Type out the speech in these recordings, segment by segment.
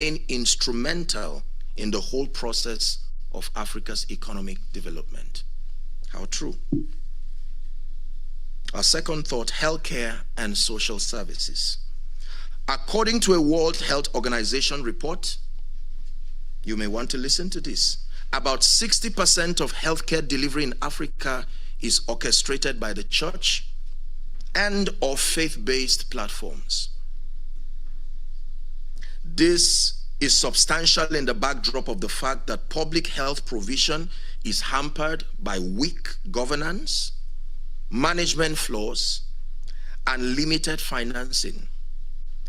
instrumental in the whole process of Africa's economic development. How true. Our second thought, healthcare and social services. According to a World Health Organization report, you may want to listen to this, about 60% of healthcare delivery in Africa is orchestrated by the church and or faith-based platforms. This is substantial in the backdrop of the fact that public health provision is hampered by weak governance, management flaws, and limited financing.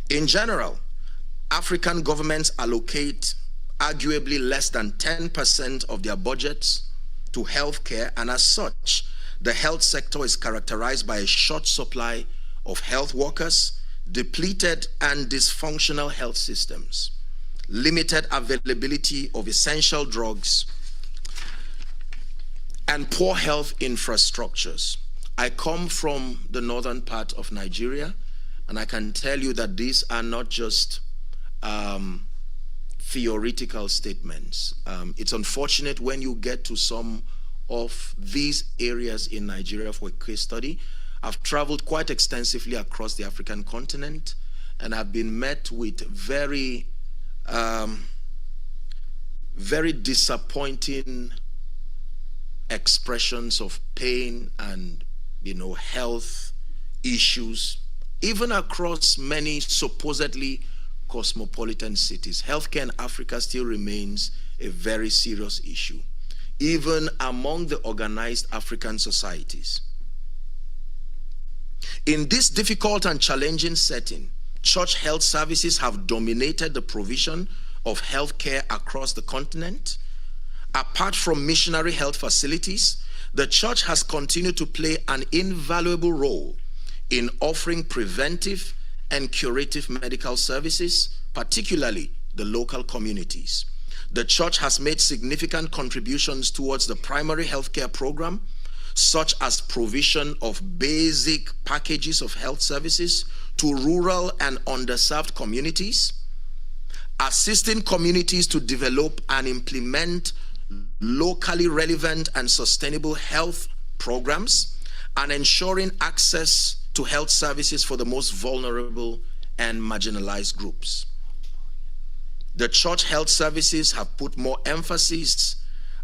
In general, African governments allocate arguably less than 10% of their budgets to healthcare, and as such, the health sector is characterized by a short supply of health workers, depleted and dysfunctional health systems, limited availability of essential drugs, and poor health infrastructures. I come from the northern part of Nigeria, and I can tell you that these are not just theoretical statements. It's unfortunate when you get to some of these areas in Nigeria for a case study. I've traveled quite extensively across the African continent, and I've been met with very disappointing expressions of pain and, health issues, even across many supposedly cosmopolitan cities. Healthcare in Africa still remains a very serious issue, even among the organized African societies. In this difficult and challenging setting, church health services have dominated the provision of healthcare across the continent. Apart from missionary health facilities, the church has continued to play an invaluable role in offering preventive and curative medical services, particularly the local communities. The church has made significant contributions towards the primary healthcare program, such as provision of basic packages of health services to rural and underserved communities, assisting communities to develop and implement locally relevant and sustainable health programs, and ensuring access to health services for the most vulnerable and marginalized groups. The church health services have put more emphasis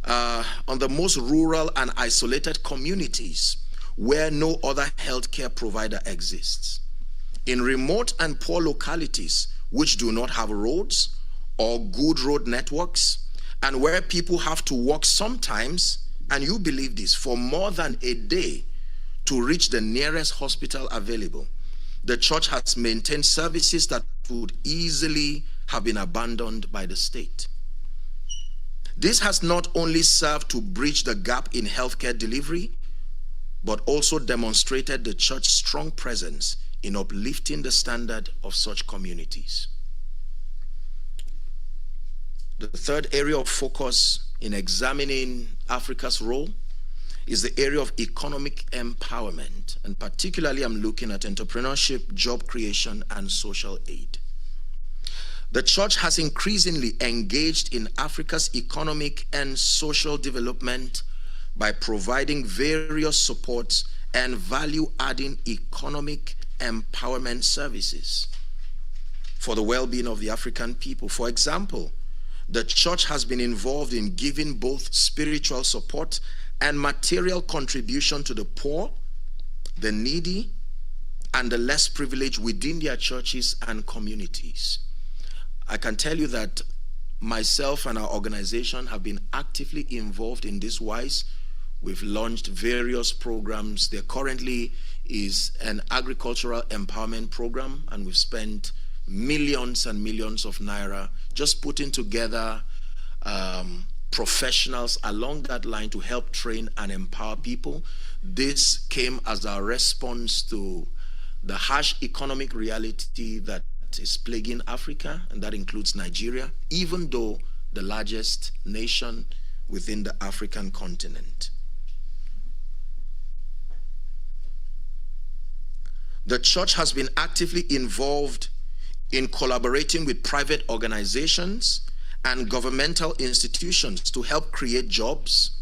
on the most rural and isolated communities where no other healthcare provider exists. In remote and poor localities which do not have roads or good road networks, and where people have to walk sometimes, and you believe this, for more than a day to reach the nearest hospital available, the church has maintained services that would easily have been abandoned by the state. This has not only served to bridge the gap in healthcare delivery, but also demonstrated the church's strong presence in uplifting the standard of such communities. The third area of focus in examining Africa's role is the area of economic empowerment, and particularly I'm looking at entrepreneurship, job creation, and social aid. The church has increasingly engaged in Africa's economic and social development by providing various supports and value-adding economic empowerment services for the well-being of the African people. For example, the church has been involved in giving both spiritual support and material contribution to the poor, the needy, and the less privileged within their churches and communities. I can tell you that myself and our organization have been actively involved in this wise. We've launched various programs. There currently is an agricultural empowerment program, and we've spent millions and millions of naira just putting together professionals along that line to help train and empower people. This came as our response to the harsh economic reality that is plaguing Africa, and that includes Nigeria, even though the largest nation within the African continent. The church has been actively involved in collaborating with private organizations and governmental institutions to help create jobs,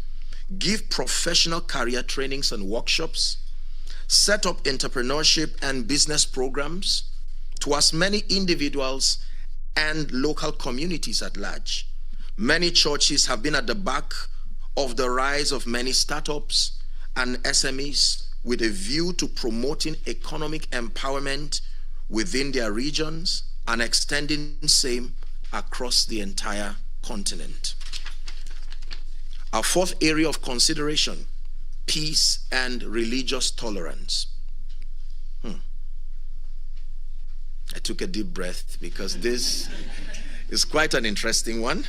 give professional career trainings and workshops, set up entrepreneurship and business programs to as many individuals and local communities at large. Many churches have been at the back of the rise of many startups and SMEs with a view to promoting economic empowerment within their regions and extending same across the entire continent. Our fourth area of consideration, peace and religious tolerance. I took a deep breath because this is quite an interesting one.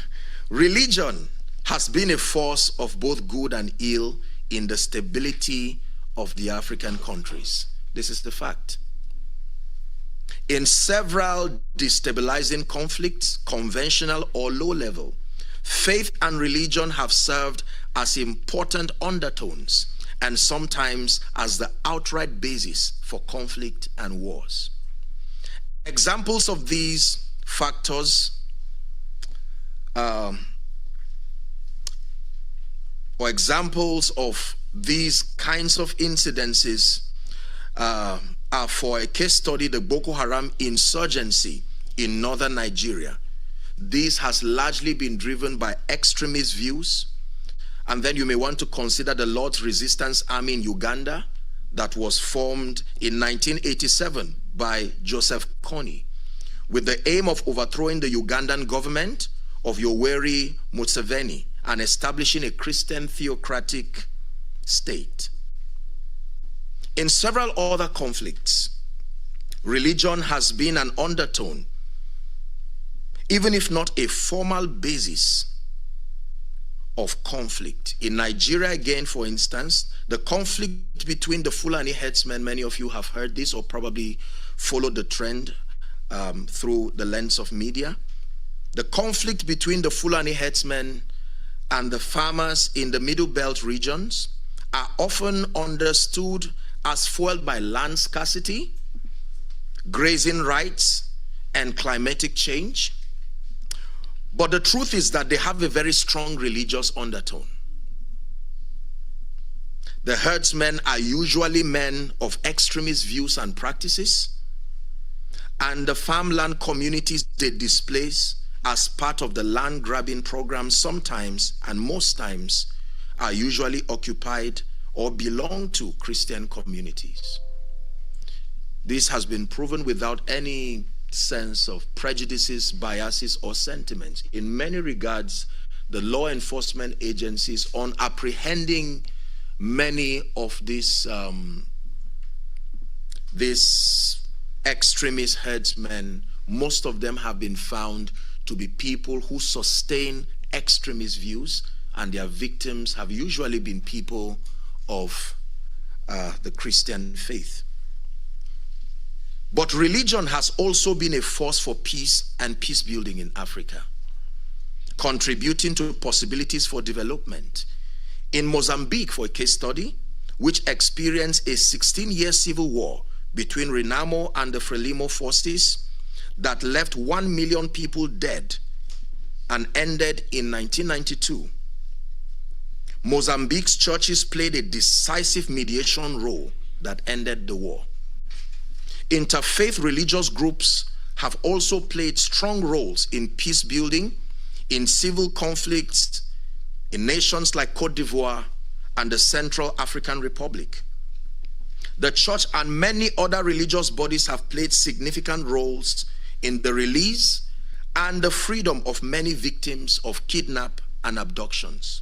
Religion has been a force of both good and ill in the stability of the African countries. This is the fact. In several destabilizing conflicts, conventional or low level, faith and religion have served as important undertones and sometimes as the outright basis for conflict and wars. Examples of these factors or examples of these kinds of incidences are, for a case study, the Boko Haram insurgency in northern Nigeria. This has largely been driven by extremist views. And then you may want to consider the Lord's Resistance Army in Uganda that was formed in 1987 by Joseph Kony with the aim of overthrowing the Ugandan government of Yoweri Museveni and establishing a Christian theocratic state. In several other conflicts, religion has been an undertone, even if not a formal basis of conflict. In Nigeria, again, for instance, the conflict between the Fulani herdsmen, many of you have heard this or probably followed the trend through the lens of media. The conflict between the Fulani herdsmen and the farmers in the Middle Belt regions are often understood as fueled by land scarcity, grazing rights, and climatic change. But the truth is that they have a very strong religious undertone. The herdsmen are usually men of extremist views and practices, and the farmland communities they displace as part of the land grabbing program sometimes and most times are usually occupied or belong to Christian communities. This has been proven without any sense of prejudices, biases, or sentiments. In many regards, the law enforcement agencies on apprehending many of these extremist herdsmen, most of them have been found to be people who sustain extremist views, and their victims have usually been people of the Christian faith. But religion has also been a force for peace and peace building in Africa, contributing to possibilities for development. In Mozambique, for a case study, which experienced a 16-year civil war between Renamo and the Frelimo forces that left 1 million people dead and ended in 1992, Mozambique's churches played a decisive mediation role that ended the war. Interfaith religious groups have also played strong roles in peace building, in civil conflicts, in nations like Cote d'Ivoire and the Central African Republic. The church and many other religious bodies have played significant roles in the release and the freedom of many victims of kidnap and abductions,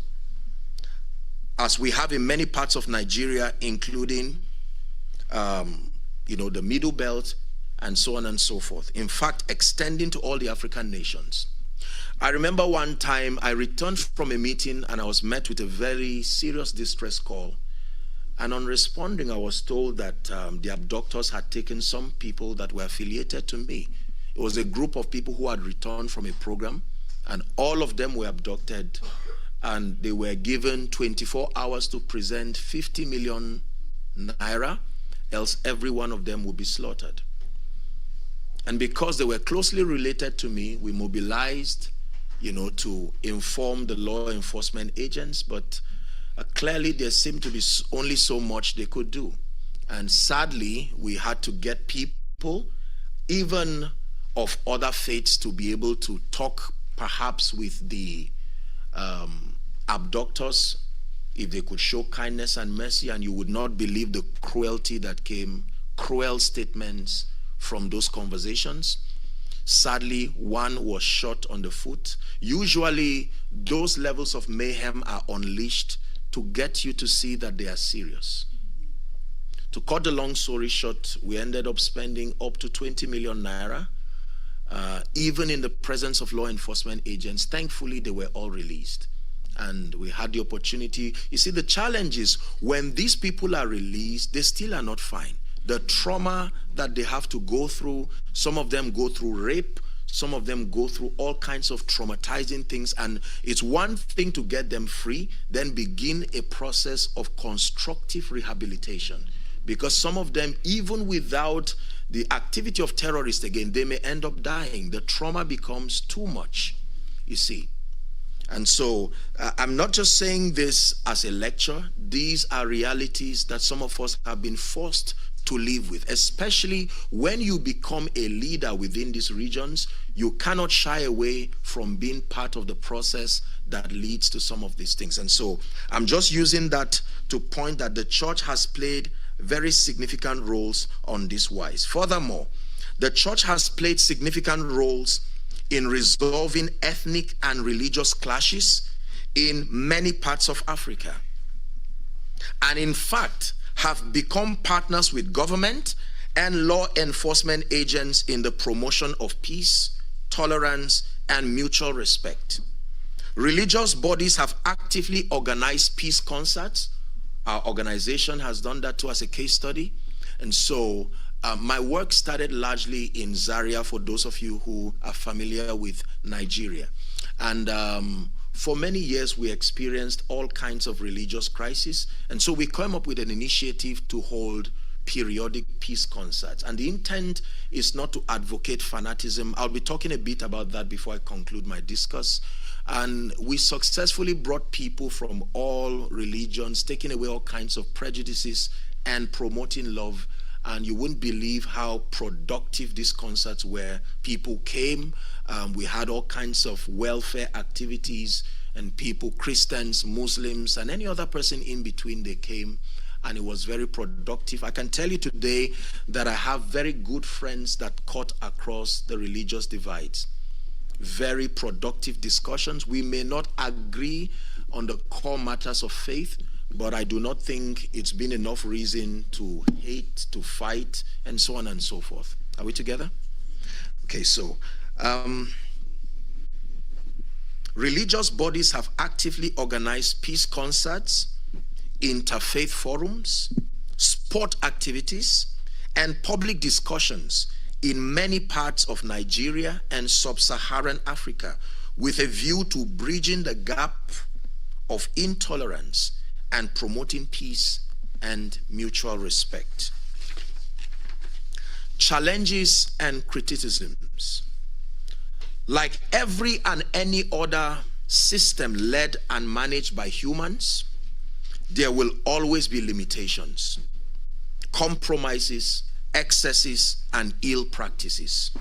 as we have in many parts of Nigeria, including the Middle Belt and so on and so forth. In fact, extending to all the African nations. I remember one time I returned from a meeting and I was met with a very serious distress call. And on responding, I was told that the abductors had taken some people that were affiliated to me. It was a group of people who had returned from a program, and all of them were abducted, and they were given 24 hours to present 50 million naira, else every one of them would be slaughtered. And because they were closely related to me, we mobilized, to inform the law enforcement agents, but clearly there seemed to be only so much they could do. And sadly, we had to get people, even of other faiths, to be able to talk perhaps with the abductors, if they could show kindness and mercy, and you would not believe the cruelty that came, cruel statements from those conversations. Sadly, one was shot on the foot. Usually, those levels of mayhem are unleashed to get you to see that they are serious. To cut the long story short, we ended up spending up to 20 million naira, even in the presence of law enforcement agents. Thankfully, they were all released. And we had the opportunity. You see, the challenge is when these people are released, they still are not fine. The trauma that they have to go through, some of them go through rape, some of them go through all kinds of traumatizing things, and it's one thing to get them free, then begin a process of constructive rehabilitation. Because some of them, even without the activity of terrorists again, they may end up dying. The trauma becomes too much, you see. And so I'm not just saying this as a lecture. These are realities that some of us have been forced to live with, especially when you become a leader within these regions. You cannot shy away from being part of the process that leads to some of these things. And so I'm just using that to point that the church has played very significant roles on this wise. Furthermore, the church has played significant roles in resolving ethnic and religious clashes in many parts of Africa. And in fact, have become partners with government and law enforcement agents in the promotion of peace, tolerance, and mutual respect. Religious bodies have actively organized peace concerts. Our organization has done that too as a case study. And so my work started largely in Zaria, for those of you who are familiar with Nigeria. And for many years, we experienced all kinds of religious crises. And so we came up with an initiative to hold periodic peace concerts. And the intent is not to advocate fanaticism. I'll be talking a bit about that before I conclude my discourse. And we successfully brought people from all religions, taking away all kinds of prejudices and promoting love. And you wouldn't believe how productive these concerts were. People came. We had all kinds of welfare activities, and people, Christians, Muslims, and any other person in between, they came, and it was very productive. I can tell you today that I have very good friends that cut across the religious divides. Very productive discussions. We may not agree on the core matters of faith, but I do not think it's been enough reason to hate, to fight, and so on and so forth. Are we together? Okay, so religious bodies have actively organized peace concerts, interfaith forums, sport activities, and public discussions in many parts of Nigeria and sub-Saharan Africa with a view to bridging the gap of intolerance and promoting peace and mutual respect. Challenges and criticisms. Like every and any other system led and managed by humans, there will always be limitations, compromises, excesses, and ill practices.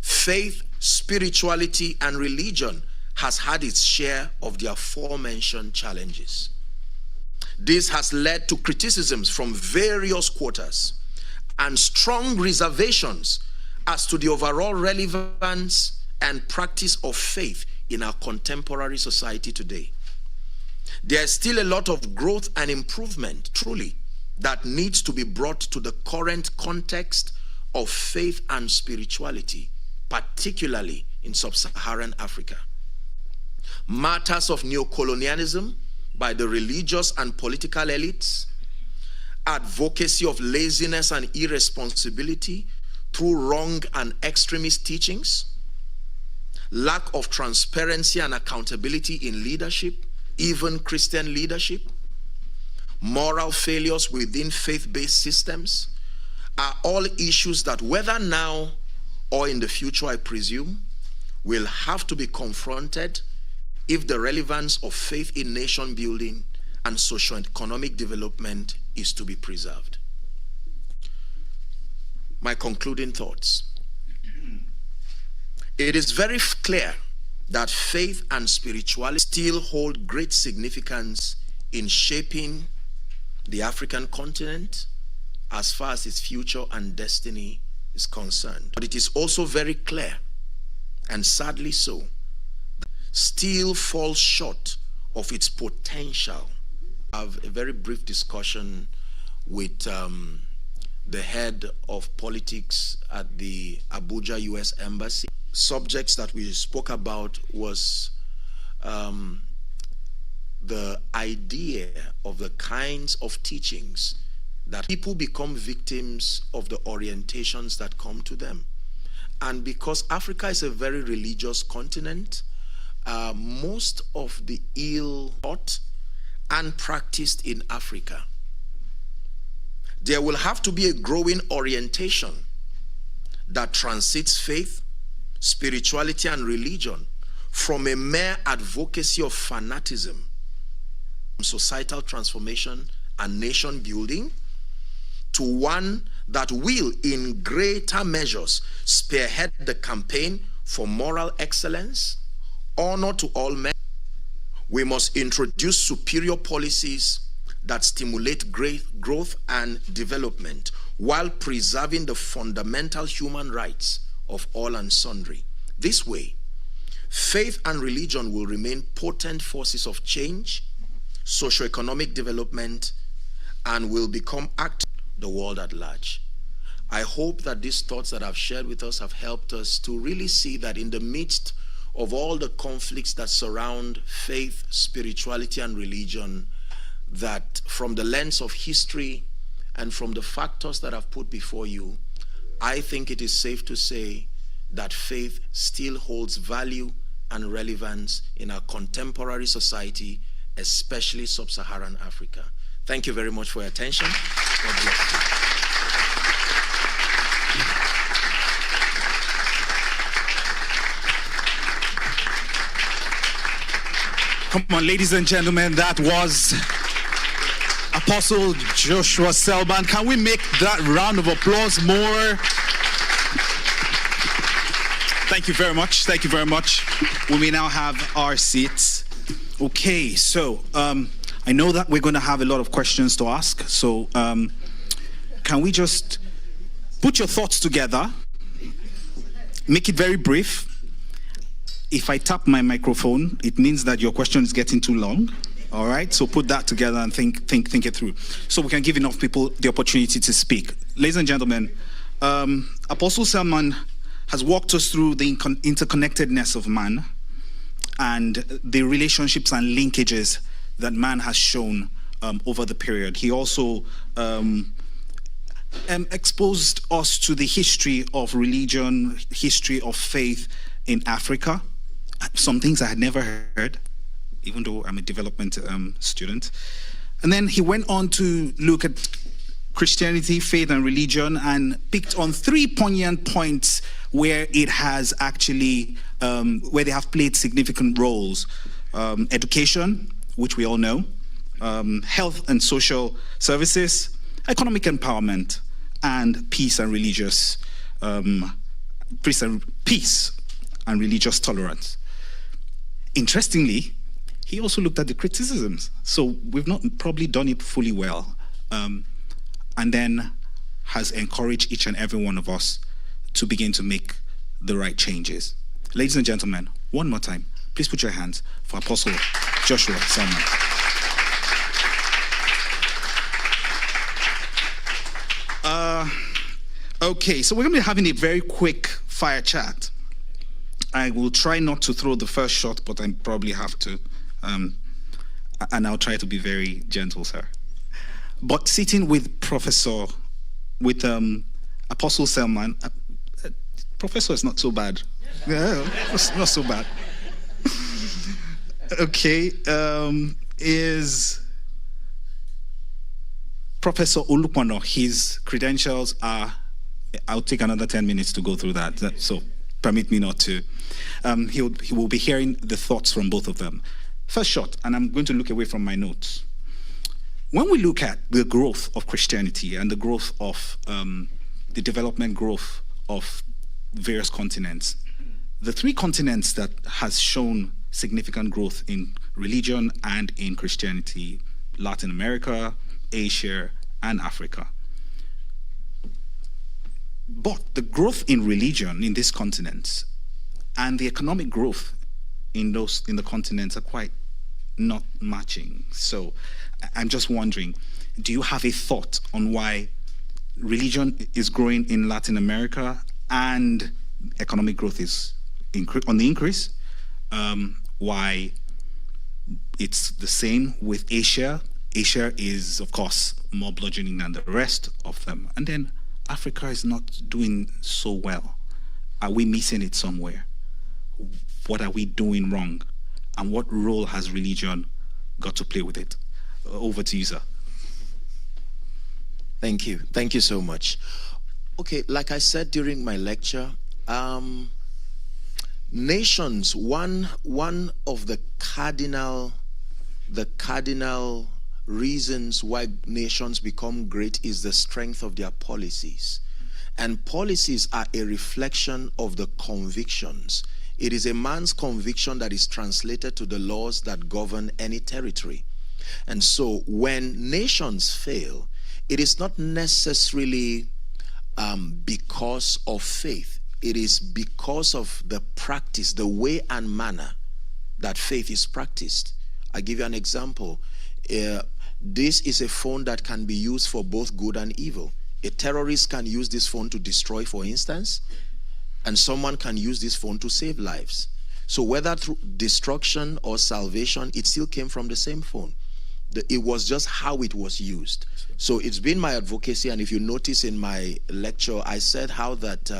Faith, spirituality, and religion has had its share of the aforementioned challenges. This has led to criticisms from various quarters and strong reservations as to the overall relevance and practice of faith in our contemporary society today. There is still a lot of growth and improvement, truly, that needs to be brought to the current context of faith and spirituality, particularly in sub-Saharan Africa. Matters of neocolonialism by the religious and political elites, advocacy of laziness and irresponsibility through wrong and extremist teachings, lack of transparency and accountability in leadership, even Christian leadership, moral failures within faith-based systems, are all issues that, whether now or in the future, I presume, will have to be confronted if the relevance of faith in nation building and socio-economic development is to be preserved. My concluding thoughts. It is very clear that faith and spirituality still hold great significance in shaping the African continent as far as its future and destiny is concerned. But it is also very clear, and sadly so, still falls short of its potential. I have a very brief discussion with the head of politics at the Abuja U.S. Embassy. Subjects that we spoke about was the idea of the kinds of teachings that people become victims of the orientations that come to them. And because Africa is a very religious continent, most of the ill taught and practiced in Africa, there will have to be a growing orientation that transcends faith, spirituality, and religion from a mere advocacy of fanaticism, societal transformation and nation building, to one that will, in greater measures, spearhead the campaign for moral excellence, honor to all men. We must introduce superior policies that stimulate great growth and development while preserving the fundamental human rights of all and sundry. This way, faith and religion will remain potent forces of change, socio-economic development, and will become active in the world at large. I hope that these thoughts that I've shared with us have helped us to really see that in the midst of all the conflicts that surround faith, spirituality, and religion, that from the lens of history and from the factors that I've put before you, I think it is safe to say that faith still holds value and relevance in our contemporary society, especially sub-Saharan Africa. Thank you very much for your attention. God bless you. Come on, ladies and gentlemen, that was Apostle Joshua Selman. Can we make that round of applause more? Thank you very much. Thank you very much. We may now have our seats. Okay, so I know that we're going to have a lot of questions to ask. So can we just put your thoughts together, make it very brief. If I tap my microphone, it means that your question is getting too long. All right, so put that together and think it through, so we can give enough people the opportunity to speak. Ladies and gentlemen, Apostle Selman has walked us through the interconnectedness of man and the relationships and linkages that man has shown over the period. He also exposed us to the history of religion, history of faith in Africa. Some things I had never heard, even though I'm a development student. And then he went on to look at Christianity, faith, and religion, and picked on 3 poignant points where it has actually, where they have played significant roles. Education, which we all know, health and social services, economic empowerment, and peace and religious peace and religious tolerance. Interestingly, he also looked at the criticisms. So we've not probably done it fully well, and then has encouraged each and every one of us to begin to make the right changes. Ladies and gentlemen, one more time, please put your hands for Apostle Joshua Selman. Okay, so we're going to be having a very quick fire chat. I will try not to throw the first shot, but I probably have to. And I'll try to be very gentle, sir. But sitting with Apostle Selman, Professor is not so bad. Yeah, it's not so bad. Okay, is Professor Olupano. His credentials are I'll take another 10 minutes to go through that. So permit me not to. He will be hearing the thoughts from both of them. First shot, and I'm going to look away from my notes. When we look at the growth of Christianity and the growth of the development growth of various continents, the three continents that has shown significant growth in religion and in Christianity, Latin America, Asia, and Africa. But the growth in religion in these continents and the economic growth in the continents are quite not matching. So I'm just wondering, do you have a thought on why religion is growing in Latin America and economic growth is on the increase? Why it's the same with Asia? Asia is, of course, more bludgeoning than the rest of them. And then Africa is not doing so well. Are we missing it somewhere? What are we doing wrong? And what role has religion got to play with it? Over to you, sir. Thank you. Thank you so much. Okay, like I said during my lecture, nations, one of the cardinal reasons why nations become great is the strength of their policies. And policies are a reflection of the convictions. It is a man's conviction that is translated to the laws that govern any territory. And so when nations fail, it is not necessarily because of faith. It is because of the practice, the way and manner that faith is practiced. I'll give you an example. This is a phone that can be used for both good and evil. A terrorist can use this phone to destroy, for instance, and someone can use this phone to save lives. So whether through destruction or salvation, it still came from the same phone. It was just how it was used. So it's been my advocacy, and if you notice in my lecture, I said how that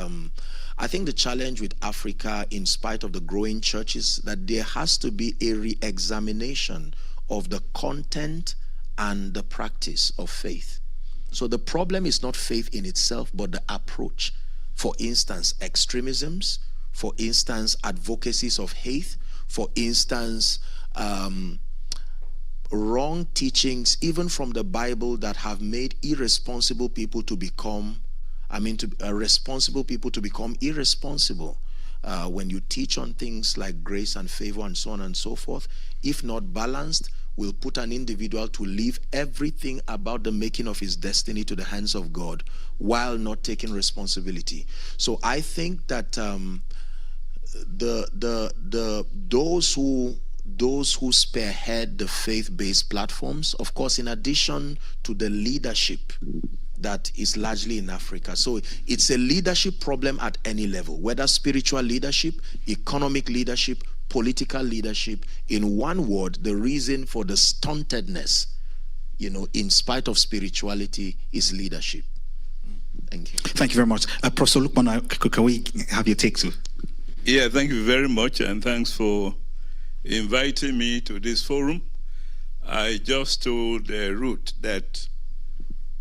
I think the challenge with Africa, in spite of the growing churches, that there has to be a re-examination of the content and the practice of faith. So the problem is not faith in itself, but the approach. For instance, extremisms, for instance, advocacies of hate, for instance, wrong teachings, even from the Bible, that have made irresponsible people to become, responsible people to become irresponsible. When you teach on things like grace and favor and so on and so forth, if not balanced, will put an individual to leave everything about the making of his destiny to the hands of God while not taking responsibility. So I think that those who spearhead the faith-based platforms, of course, in addition to the leadership that is largely in Africa. So it's a leadership problem at any level, whether spiritual leadership, economic leadership, political leadership. In one word, the reason for the stuntedness, in spite of spirituality, is leadership. Thank you. Thank you very much. Professor Lukman, can we have your take too? Yeah, thank you very much, and thanks for inviting me to this forum. I just told Ruth that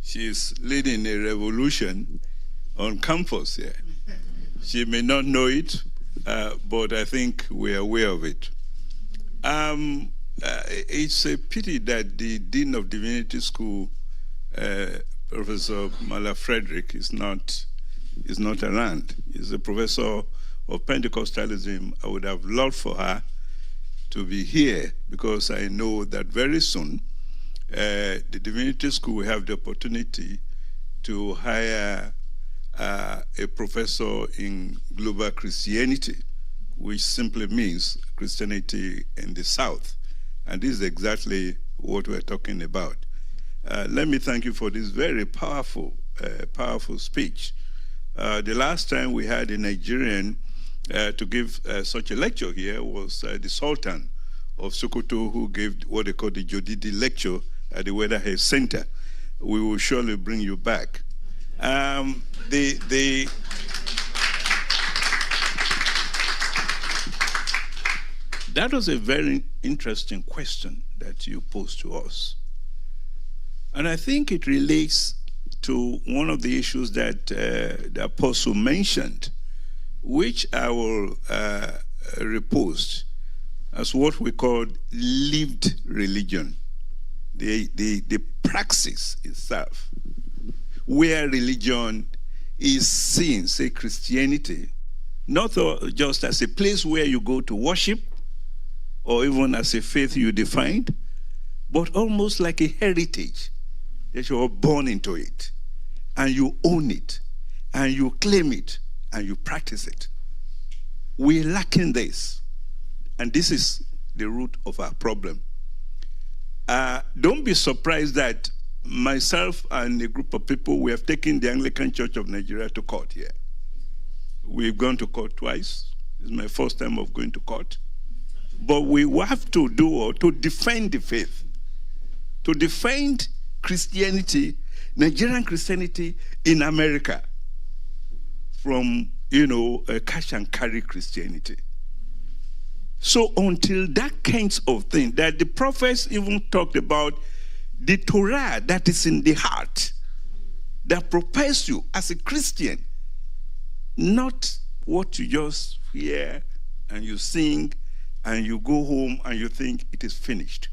she's leading a revolution on campus here. She may not know it, but I think we're aware of it. It's a pity that the Dean of Divinity School, Professor Mala Frederick, is not around. He's a professor of Pentecostalism. I would have loved for her to be here, because I know that very soon the Divinity School will have the opportunity to hire a professor in global Christianity, which simply means Christianity in the South. And this is exactly what we're talking about. Let me thank you for this very powerful speech. The last time we had a Nigerian to give such a lecture here was the Sultan of Sokoto, who gave what they call the Jodidi lecture at the Weatherhead Center. We will surely bring you back. That was a very interesting question that you posed to us. And I think it relates to one of the issues that the apostle mentioned, which I will repost as what we call lived religion, the praxis itself, where religion is seen, say Christianity, not just as a place where you go to worship, or even as a faith you defined, but almost like a heritage that you are born into it, and you own it, and you claim it, and you practice it. We're lacking this, and this is the root of our problem. Don't be surprised that myself and a group of people, we have taken the Anglican Church of Nigeria to court here. We've gone to court twice. This is my first time of going to court. But we have to to defend the faith, to defend Christianity, Nigerian Christianity in America, from, cash and carry Christianity. So until that kinds of thing, that the prophets even talked about, the Torah that is in the heart, that prepares you as a Christian, not what you just hear and you sing and you go home and you think it is finished.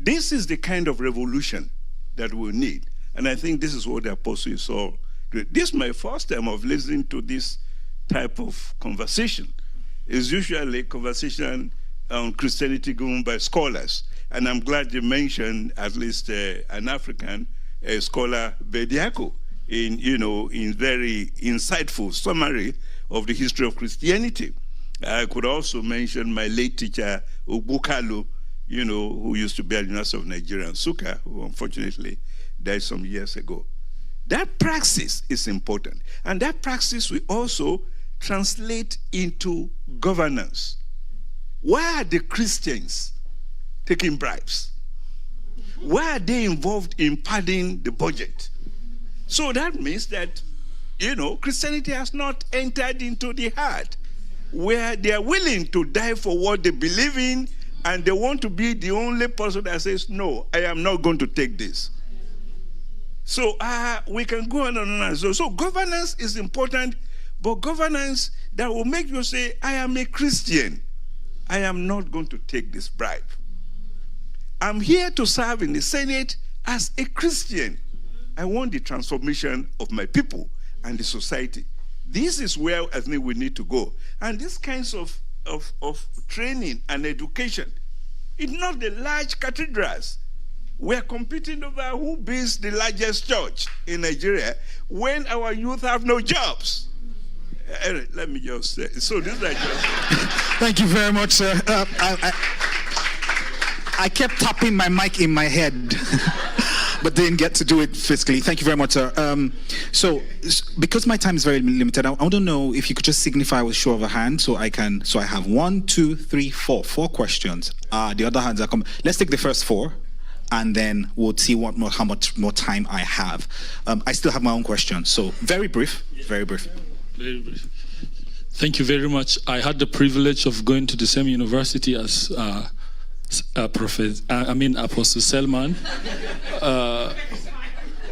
This is the kind of revolution that we need. And I think this is what the apostle saw. This is my first time of listening to this type of conversation. It's usually a conversation on Christianity given by scholars. And I'm glad you mentioned at least an African scholar, Bediako, in very insightful summary of the history of Christianity. I could also mention my late teacher, Ogbukalu, who used to be at the University of Nigeria, Nsukka, who unfortunately died some years ago. That praxis is important. And that praxis will also translate into governance. Why are the Christians taking bribes? Why are they involved in padding the budget? So that means that, Christianity has not entered into the heart where they are willing to die for what they believe in, and they want to be the only person that says, no, I am not going to take this. So we can go on and on. So governance is important, but governance that will make you say, I am a Christian. I am not going to take this bribe. I'm here to serve in the Senate as a Christian. I want the transformation of my people and the society. This is where I think we need to go. And these kinds of training and education, it's not the large cathedrals. We're competing over who builds the largest church in Nigeria when our youth have no jobs. Let me just say, so this is just... Thank you very much, sir. I kept tapping my mic in my head, but didn't get to do it physically. Thank you very much, sir. So because my time is very limited, I want to know if you could just signify with show of a hand, so I have 1, 2, 3, 4 questions. The other hands are coming. Let's take the first 4, and then we'll see how much more time I have. I still have my own questions, so very brief, very brief. Very brief. Thank you very much. I had the privilege of going to the same university as Apostle Selman,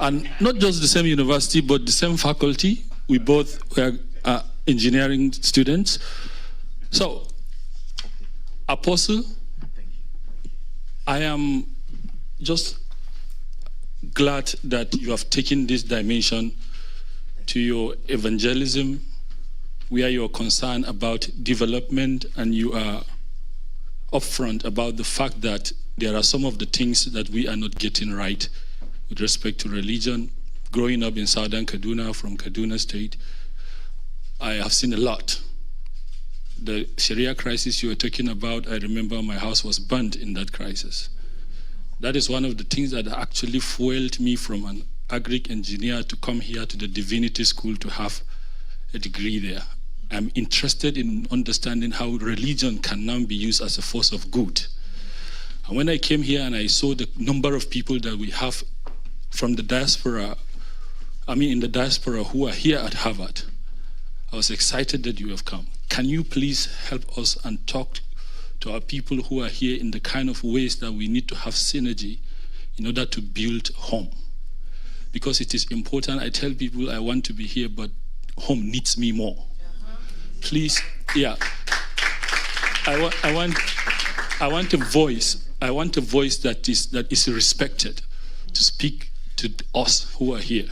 and not just the same university, but the same faculty. We both were engineering students. So, Apostle, I am just glad that you have taken this dimension to your evangelism, where you're concerned about development, and you are upfront about the fact that there are some of the things that we are not getting right with respect to religion. Growing up in southern Kaduna, from Kaduna State, I have seen a lot. The Sharia crisis you were talking about, I remember my house was burned in that crisis. That is one of the things that actually fueled me from an agric engineer to come here to the divinity school to have a degree there. I'm interested in understanding how religion can now be used as a force of good. And when I came here and I saw the number of people that we have from the diaspora, in the diaspora who are here at Harvard, I was excited that you have come. Can you please help us and talk to our people who are here in the kind of ways that we need to have synergy in order to build home? because it is important. I tell people I want to be here, but home needs me more. Please, yeah. I want a voice. I want a voice that is respected to speak to us who are here.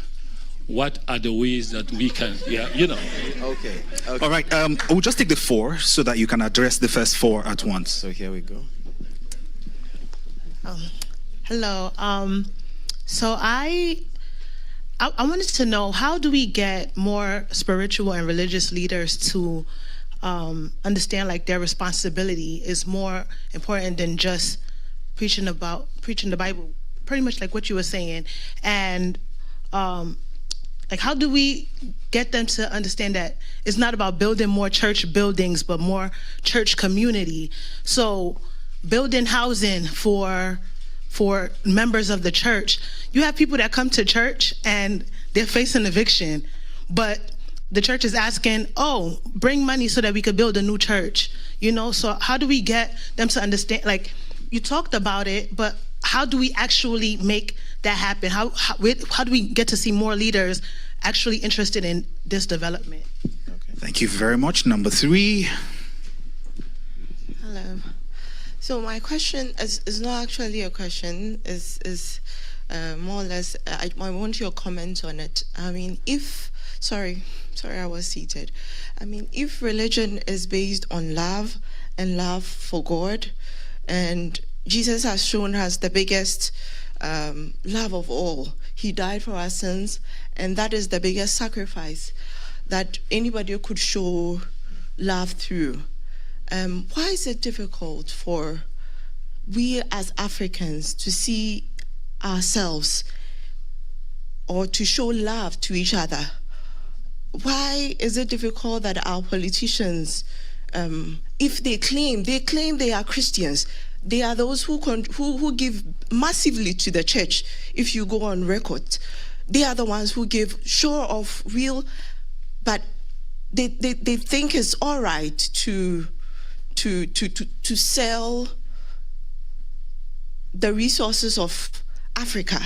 What are the ways that we can, Okay. All right, we'll just take the 4 so that you can address the first 4 at once. So here we go. Hello. So I wanted to know, how do we get more spiritual and religious leaders to understand like their responsibility is more important than just preaching the Bible, pretty much like what you were saying, and like how do we get them to understand that it's not about building more church buildings but more church community? So building housing for members of the church. You have people that come to church and they're facing eviction, but the church is asking, oh, bring money so that we could build a new church. So how do we get them to understand? Like, you talked about it, but how do we actually make that happen? How do we get to see more leaders actually interested in this development? Okay. Thank you very much. Number 3. Hello. So my question is not actually a question. Is more or less. I want your comment on it. I mean, sorry, I was seated. I mean, if religion is based on love and love for God, and Jesus has shown us the biggest love of all. He died for our sins, and that is the biggest sacrifice that anybody could show love through. Why is it difficult for we as Africans to see ourselves or to show love to each other? Why is it difficult that our politicians, if they claim they are Christians, they are those who give massively to the church? If you go on record, they are the ones who give sure of real, but they think it's all right to sell the resources of Africa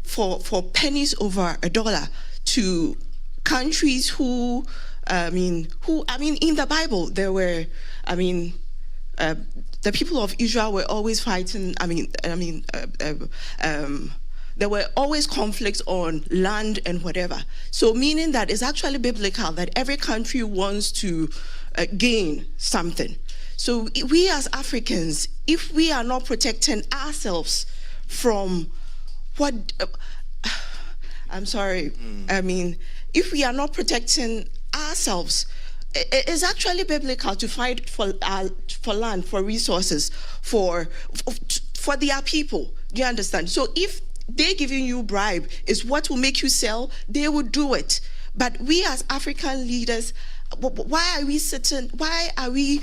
for pennies over $1 to countries who in the Bible there were, the people of Israel were always fighting. There were always conflicts on land and whatever. So meaning that it's actually biblical that every country wants to gain something. So we as Africans, if we are not protecting ourselves from what, if we are not protecting ourselves, it's actually biblical to fight for land, for resources, for their people. Do you understand? So if they giving you bribe is what will make you sell, they will do it. But we as African leaders, why are we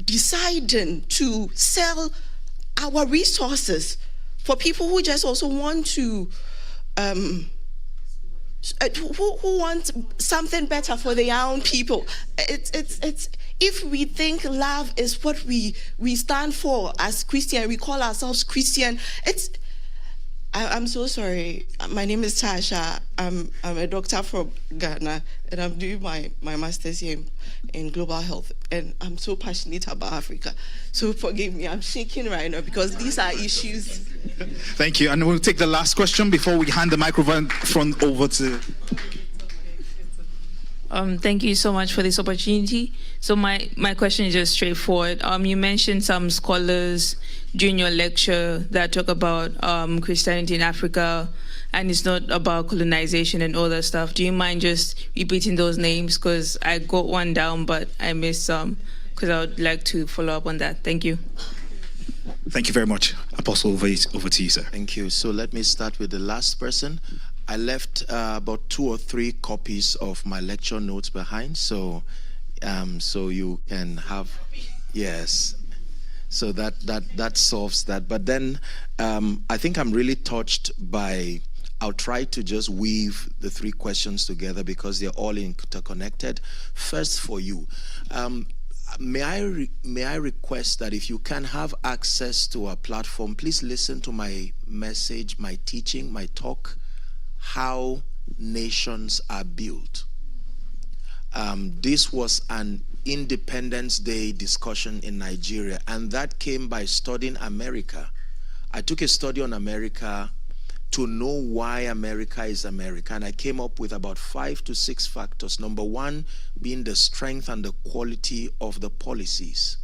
deciding to sell our resources for people who just also want to who want something better for their own people? It's if we think love is what we stand for as Christian, we call ourselves Christian. I'm so sorry. My name is Tasha. I'm a doctor from Ghana, and I'm doing my master's here in global health. And I'm so passionate about Africa. So forgive me, I'm shaking right now because these are issues. Thank you. And we'll take the last question before we hand the microphone over to... Thank you so much for this opportunity. So my question is just straightforward. You mentioned some scholars during your lecture that talk about Christianity in Africa, and it's not about colonization and all that stuff. Do you mind just repeating those names? Because I got one down, but I missed some, because I would like to follow up on that. Thank you. Thank you very much. Apostle, over to you, sir. Thank you. So let me start with the last person. I left about 2 or 3 copies of my lecture notes behind, so you can have, yes. So that solves that. But then I think I'm really touched by. I'll try to just weave the 3 questions together because they're all interconnected. First, for you, may I request that if you can have access to our platform, please listen to my message, my teaching, my talk how nations are built. This was an Independence Day discussion in Nigeria, and that came by studying America. I took a study on America to know why America is America, and I came up with about 5 to 6 factors. Number one being the strength and the quality of the policies.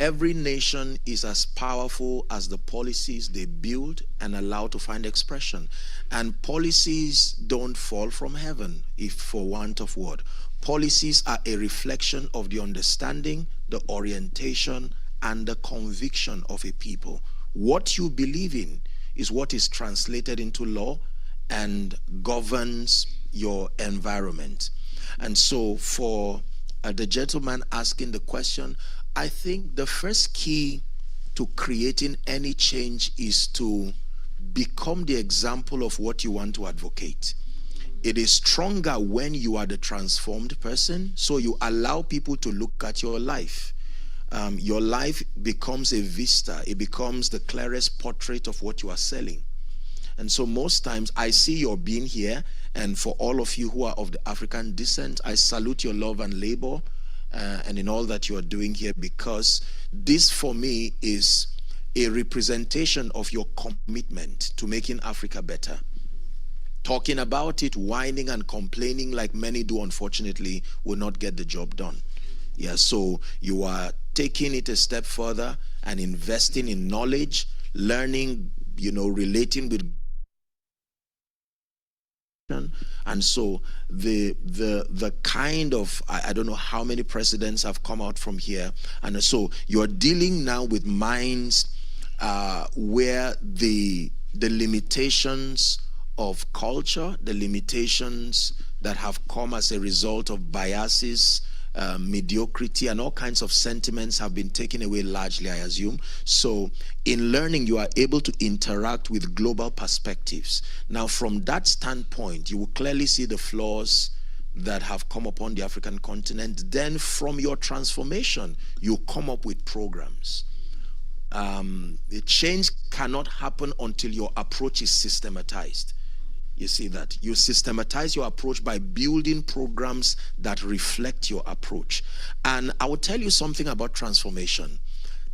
Every nation is as powerful as the policies they build and allow to find expression. And policies don't fall from heaven, if for want of word. Policies are a reflection of the understanding, the orientation, and the conviction of a people. What you believe in is what is translated into law and governs your environment. And so for the gentleman asking the question, I think the first key to creating any change is to become the example of what you want to advocate. It is stronger when you are the transformed person, so you allow people to look at your life. Your life becomes a vista. It becomes the clearest portrait of what you are selling. And so most times I see your being here, and for all of you who are of the African descent, I salute your love and labor and in all that you are doing here, because this for me is a representation of your commitment to making Africa better. Talking about it, whining and complaining like many do, unfortunately, will not get the job done. Yeah, so you are taking it a step further and investing in knowledge, learning, relating with. And so the kind of, I don't know how many presidents have come out from here, and so you're dealing now with minds where the limitations of culture, the limitations that have come as a result of biases, mediocrity, and all kinds of sentiments have been taken away largely, I assume. So in learning, you are able to interact with global perspectives. Now, from that standpoint, you will clearly see the flaws that have come upon the African continent. Then from your transformation, you come up with programs. The change cannot happen until your approach is systematized. You see that? You systematize your approach by building programs that reflect your approach. And I will tell you something about transformation.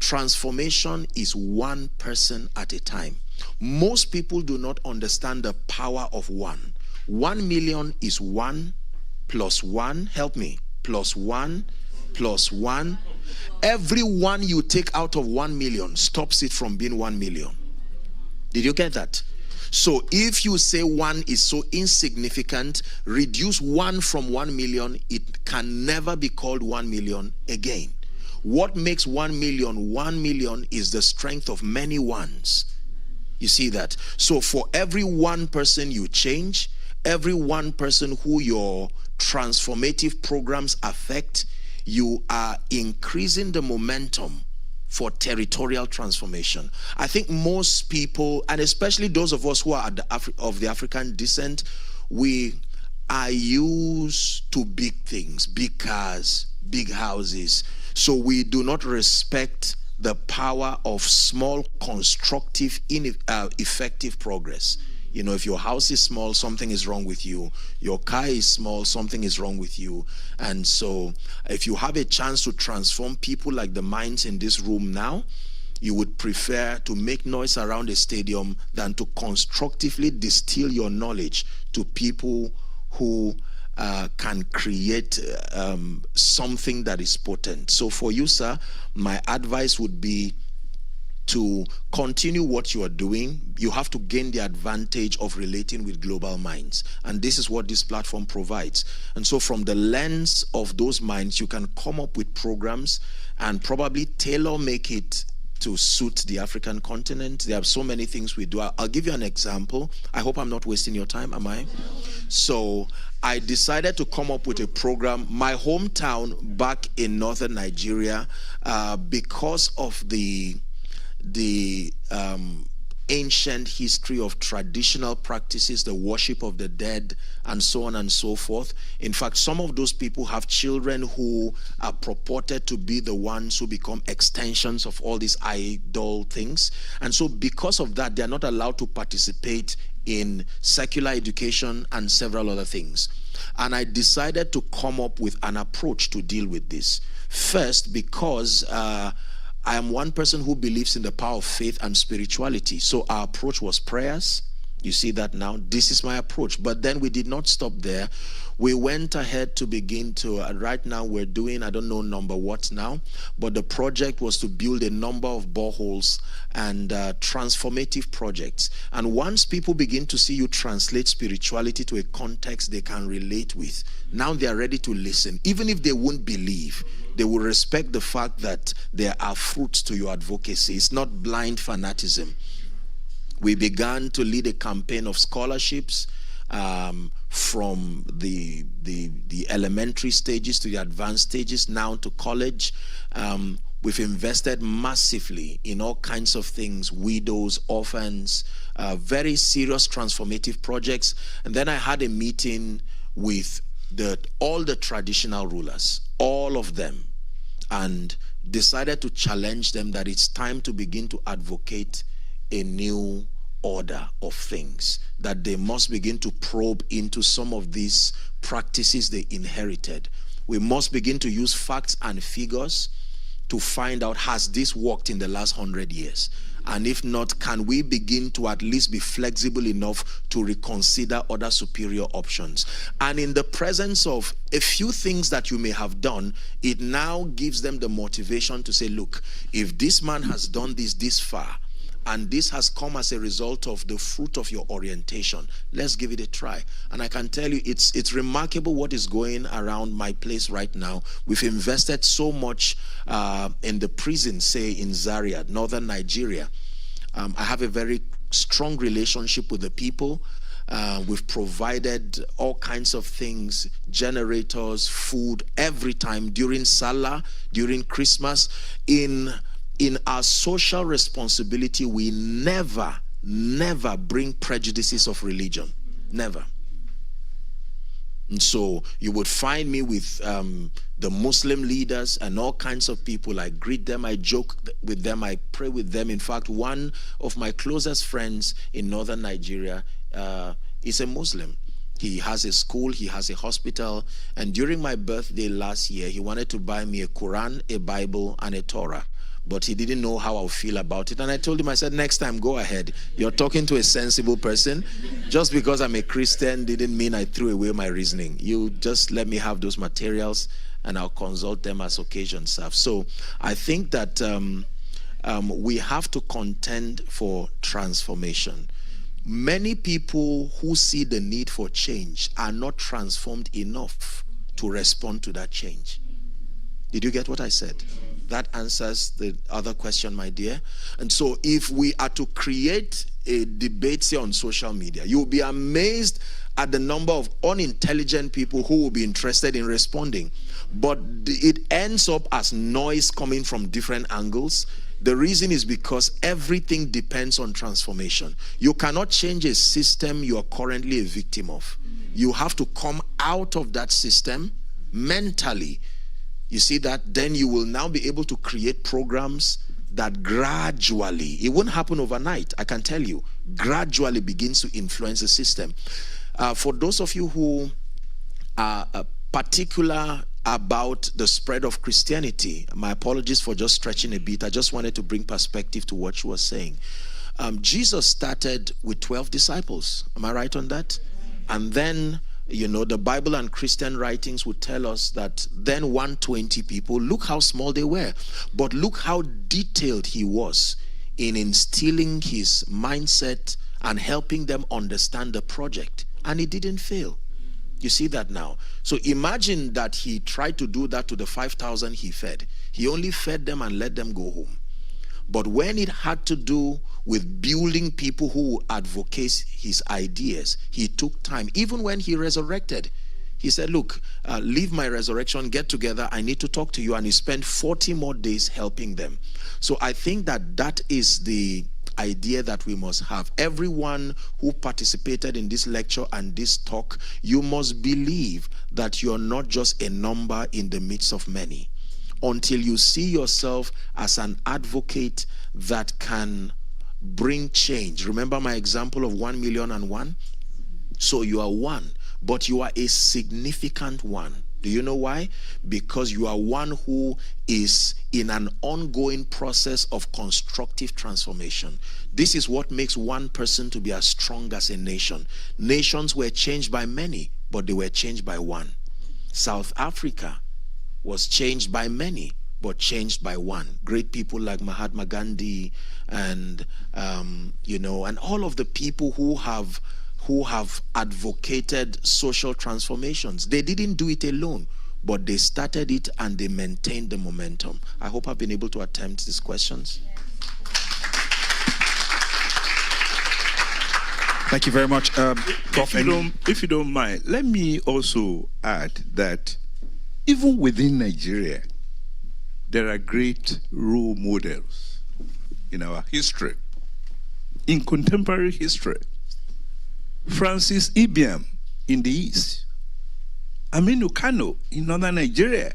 Transformation is one person at a time. Most people do not understand the power of one. 1 million is 1 plus 1, help me, plus 1 plus 1. Every one you take out of 1 million stops it from being 1 million. Did you get that? So if you say 1 is so insignificant, reduce 1 from 1 million, it can never be called 1 million again. What makes 1 million 1 million is the strength of many ones. You see that? So for every one person you change, every one person who your transformative programs affect, you are increasing the momentum for territorial transformation. I think most people, and especially those of us who are of the African descent, we are used to big things, big cars, big houses. So we do not respect the power of small, constructive, effective progress. If your house is small, something is wrong with you. Your car is small, something is wrong with you. And so if you have a chance to transform people like the minds in this room now, you would prefer to make noise around a stadium than to constructively distill your knowledge to people who can create something that is potent. So for you, sir, my advice would be to continue what you are doing. You have to gain the advantage of relating with global minds. And this is what this platform provides. And so from the lens of those minds, you can come up with programs and probably tailor make it to suit the African continent. There are so many things we do. I'll give you an example. I hope I'm not wasting your time, am I? So I decided to come up with a program, my hometown back in northern Nigeria, because of the ancient history of traditional practices, the worship of the dead, and so on and so forth. In fact, some of those people have children who are purported to be the ones who become extensions of all these idol things. And so because of that, they're not allowed to participate in secular education and several other things. And I decided to come up with an approach to deal with this. First, because I am one person who believes in the power of faith and spirituality. So our approach was prayers. You see that now? This is my approach. But then we did not stop there. We went ahead to begin to, right now we're doing, I don't know number what now, but the project was to build a number of boreholes and transformative projects. And once people begin to see you translate spirituality to a context they can relate with, now they are ready to listen. Even if they won't believe, they will respect the fact that there are fruits to your advocacy. It's not blind fanaticism. We began to lead a campaign of scholarships from the elementary stages to the advanced stages, now to college. We've invested massively in all kinds of things, widows, orphans, very serious transformative projects. And then I had a meeting with all the traditional rulers, all of them, and decided to challenge them that it's time to begin to advocate a new order of things, that they must begin to probe into some of these practices they inherited. We must begin to use facts and figures to find out, has this worked in the last 100 years? And if not, can we begin to at least be flexible enough to reconsider other superior options? And in the presence of a few things that you may have done, it now gives them the motivation to say, look, if this man has done this far, and this has come as a result of the fruit of your orientation, let's give it a try. And I can tell you, it's remarkable what is going around my place right now. We've invested so much in the prison, say in Zaria, northern Nigeria. I have a very strong relationship with the people. We've provided all kinds of things, generators, food, every time, during Salah, during Christmas. In our social responsibility, we never bring prejudices of religion. Never. And so you would find me with the Muslim leaders and all kinds of people. I greet them, I joke with them, I pray with them. In fact, one of my closest friends in northern Nigeria is a Muslim. He has a school, he has a hospital, and during my birthday last year, he wanted to buy me a Quran, a Bible, and a Torah. But he didn't know how I'll feel about it. And I told him, I said, next time, go ahead. You're talking to a sensible person. Just because I'm a Christian didn't mean I threw away my reasoning. You just let me have those materials and I'll consult them as occasion serves. So I think that we have to contend for transformation. Many people who see the need for change are not transformed enough to respond to that change. Did you get what I said? That answers the other question, my dear. And so if we are to create a debate here on social media, you'll be amazed at the number of unintelligent people who will be interested in responding. But it ends up as noise coming from different angles. The reason is because everything depends on transformation. You cannot change a system you are currently a victim of. You have to come out of that system mentally. You see that? Then you will now be able to create programs that gradually, it won't happen overnight, I can tell you, gradually begins to influence the system. For those of you who are particular about the spread of Christianity, my apologies for just stretching a bit. I just wanted to bring perspective to what you were saying. Jesus started with 12 disciples. Am I right on that? And then, you know, the Bible and Christian writings would tell us that then 120 people, look how small they were. But look how detailed he was in instilling his mindset and helping them understand the project. And he didn't fail. You see that now. So imagine that he tried to do that to the 5,000 he fed. He only fed them and let them go home. But when it had to do with building people who advocate his ideas, he took time. Even when he resurrected, he said, look, leave my resurrection, get together, I need to talk to you. And he spent 40 more days helping them. So I think that that is the idea that we must have. Everyone who participated in this lecture and this talk, you must believe that you're not just a number in the midst of many. Until you see yourself as an advocate that can bring change. Remember my example of 1,000,001? So you are one, but you are a significant one. Do you know why? Because you are one who is in an ongoing process of constructive transformation. This is what makes one person to be as strong as a nation. Nations were changed by many, but they were changed by one. South Africa was changed by many, but changed by one. Great people like Mahatma Gandhi and and all of the people who have advocated social transformations. They didn't do it alone, but they started it and they maintained the momentum. I hope I've been able to attempt these questions. Thank you very much, Prof. If you don't mind, let me also add that even within Nigeria, there are great role models in our history, in contemporary history. Francis Ibiam in the East, Aminu Kano in northern Nigeria,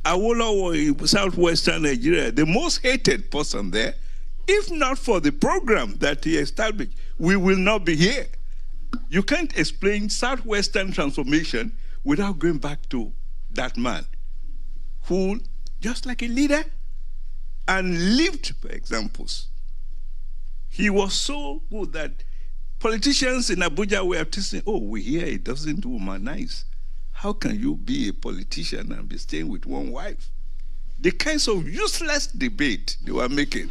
Awolowo in southwestern Nigeria, the most hated person there. If not for the program that he established, we will not be here. You can't explain southwestern transformation without going back to that man who, just like a leader, and lived by examples. He was so good that politicians in Abuja were saying, oh, we hear it doesn't do nice. How can you be a politician and be staying with one wife? The kinds of useless debate they were making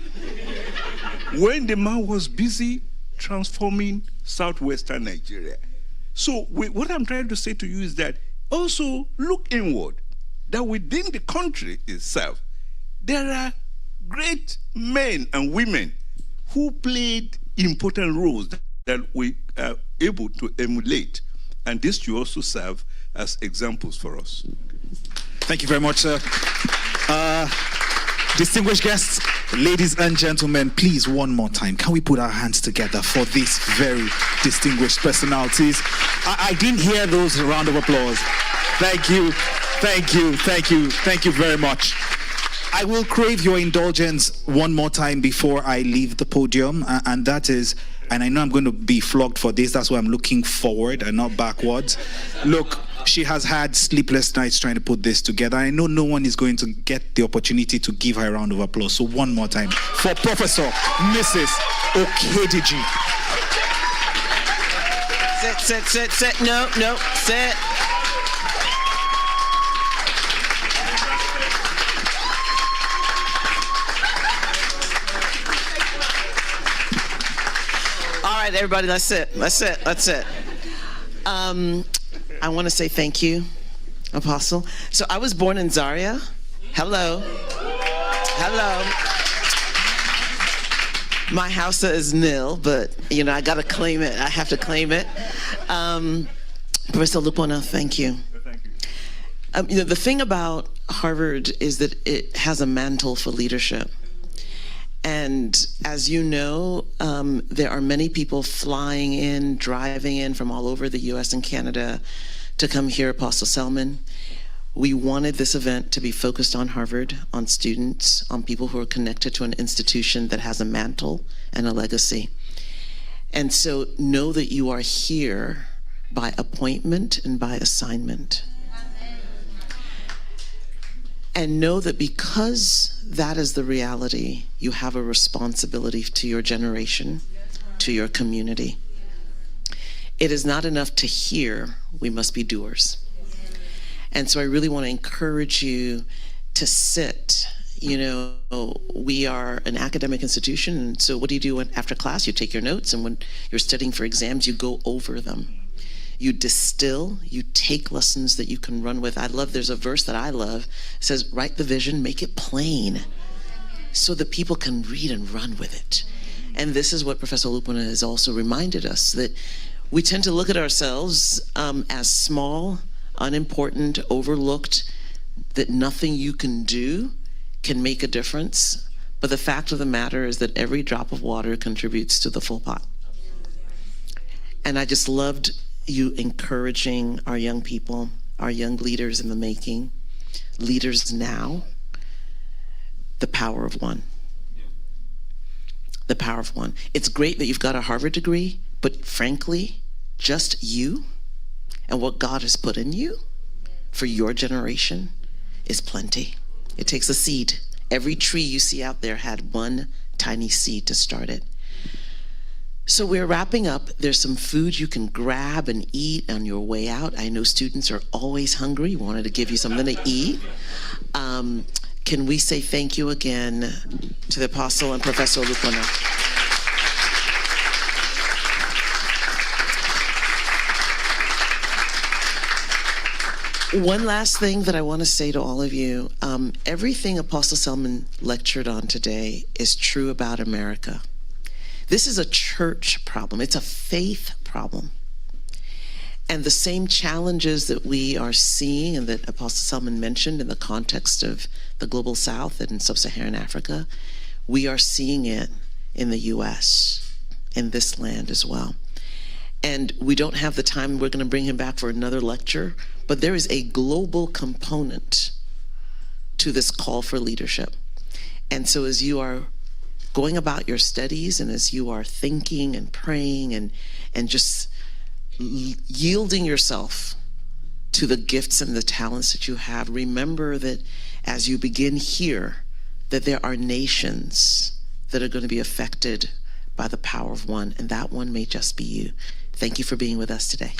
when the man was busy transforming southwestern Nigeria. So what I'm trying to say to you is that also look inward, that within the country itself, there are great men and women who played important roles that we are able to emulate. And this should also serve as examples for us. Thank you very much, sir. Distinguished guests, ladies and gentlemen, please, one more time, can we put our hands together for these very distinguished personalities? I didn't hear those round of applause. Thank you, thank you, thank you, thank you very much. I will crave your indulgence one more time before I leave the podium, and that is, and I know I'm going to be flogged for this, that's why I'm looking forward and not backwards. Look, she has had sleepless nights trying to put this together. I know no one is going to get the opportunity to give her a round of applause. So one more time for Professor Mrs. Okediji. Sit. No, sit. All right, everybody, let's sit. I want to say thank you, Apostle. So I was born in Zaria. Hello. My house is nil, but I got to claim it. I have to claim it. Professor Lupona, thank you. Thank you. The thing about Harvard is that it has a mantle for leadership. And as you know, there are many people flying in, driving in from all over the US and Canada to come hear Apostle Selman. We wanted this event to be focused on Harvard, on students, on people who are connected to an institution that has a mantle and a legacy. And so know that you are here by appointment and by assignment. And know that because that is the reality, you have a responsibility to your generation, to your community. It is not enough to hear, we must be doers. And so I really want to encourage you to sit. We are an academic institution, and so what do you do after class? You take your notes, and when you're studying for exams, you go over them. You distill, you take lessons that you can run with. There's a verse that I love. It says, write the vision, make it plain, so that people can read and run with it. And this is what Professor Lupona has also reminded us, that we tend to look at ourselves as small, unimportant, overlooked, that nothing you can do can make a difference. But the fact of the matter is that every drop of water contributes to the full pot. And I just loved you encouraging our young people, our young leaders in the making, leaders now, the power of one. the power of one. It's great that you've got a Harvard degree, but frankly, just you and what God has put in you for your generation is plenty. It takes a seed. Every tree you see out there had one tiny seed to start it. So we're wrapping up. There's some food you can grab and eat on your way out. I know students are always hungry. We wanted to give you something to eat. Can we say thank you again to the Apostle and Professor Lupona? One last thing that I want to say to all of you. Everything Apostle Selman lectured on today is true about America. This is a church problem. It's a faith problem. And the same challenges that we are seeing and that Apostle Selman mentioned in the context of the Global South and Sub-Saharan Africa, we are seeing it in the U.S., in this land as well. And we don't have the time. We're going to bring him back for another lecture. But there is a global component to this call for leadership. And so as you are going about your studies and as you are thinking and praying and just yielding yourself to the gifts and the talents that you have, remember that as you begin here, that there are nations that are going to be affected by the power of one, and that one may just be you. Thank you for being with us today.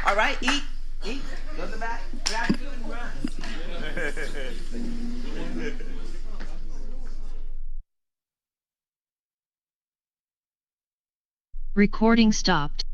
All right, eat, go to the back, grab food and run. Recording stopped.